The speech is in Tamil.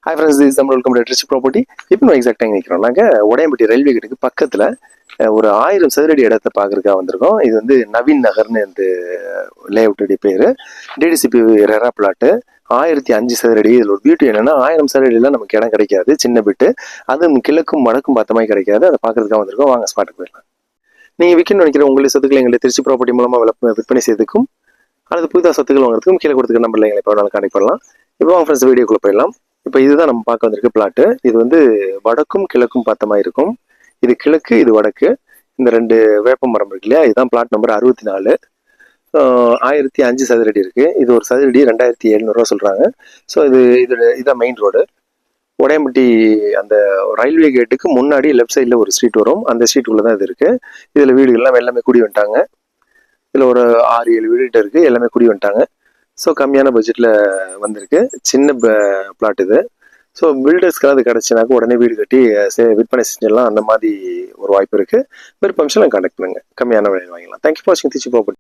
ஹாய் ஃப்ரெண்ட்ஸ், திஸ் நம்ம வெல்கம் டு ரிச் ப்ராப்பர்ட்டி. இப்போ நம்ம எக்ஸாக்டாக நிற்கிறோம். நாங்கள் உடையம்பட்டி ரயில்வே கேட்டுக்கு பக்கத்தில் ஒரு 1000 சதுரடி இடத்த பார்க்குறதுக்காக வந்திருக்கோம். இது வந்து நவீன் நகர்னு இந்த லேஅவுட்டுடைய பேர். டிடிசிபி ரெரா பிளாட்டு 1005 சதுரடி. இதில் ஒரு பியூட்டி என்னன்னா 1000 சதுரடிலாம் நமக்கு இடம் கிடைக்காது, சின்ன பிட்டு. அதுவும் கிழக்கும் வடக்கும் பார்த்த மாதிரி கிடைக்காது. அதை பார்க்கறதுக்காக வந்திருக்கோம். வாங்க ஸ்பாட்டுக்கு போயிடலாம். நீங்கள் விற்கணும்னு நினைக்கிற உங்களுடைய சொத்துக்களை எங்களை திருச்சி ப்ராப்பர்ட்டி மூலமாக விற்பனை செய்யறதுக்கும் அல்லது புதிதாக சொத்துக்கள் வாங்குறதுக்கும் கீழே கொடுத்துக்க நம்பரில் எங்களை இப்போ நாள் கான்டெக்ட் பண்ணலாம். இப்போ வாங்க ஃப்ரெண்ட்ஸ் வீடியோக்குள்ளே போயிடலாம். இப்போ இதுதான் நம்ம பார்க்க வந்திருக்க பிளாட்டு. இது வந்து வடக்கும் கிழக்கும் பார்த்த மாதிரி இருக்கும். இது கிழக்கு, இது வடக்கு. இந்த ரெண்டு வேப்ப மரம் இருக்கு இல்லையா, இதுதான் பிளாட் நம்பர் 64. 1005 சதுரடி இருக்கு. இது ஒரு சதுரடி 2700 சொல்றாங்க. ஸோ இதுதான் மெயின் ரோடு. உடையம்பட்டி அந்த ரயில்வே கேட்டுக்கு முன்னாடி லெஃப்ட் சைடில் ஒரு ஸ்ட்ரீட் வரும். அந்த ஸ்ட்ரீட்டுக்குள்ள தான் இது இருக்கு. இதில் வீடுகள்லாம் எல்லாமே குடி வந்துட்டாங்க. இதில் ஒரு 6-7 வீடுகிட்ட இருக்கு. எல்லாமே குடி வந்துட்டாங்க. ஸோ கம்மியான பட்ஜெட்டில் வந்திருக்கு. சின்ன பிளாட் இது. ஸோ பில்டர்ஸ்க்கெல்லாம் அது கிடச்சினாக்க உடனே வீடு கட்டி விற்பனை செஞ்சிடலாம். அந்த மாதிரி ஒரு வாய்ப்பு இருக்குது. விருப்பம்லாம் கான்டாக்ட் பண்ணுங்க. கம்மியான விலையில் வாங்கிக்கலாம். தேங்க்யூ ஃபார் வாட்சிங். திருச்சி ப்ராப்பர்ட்டி.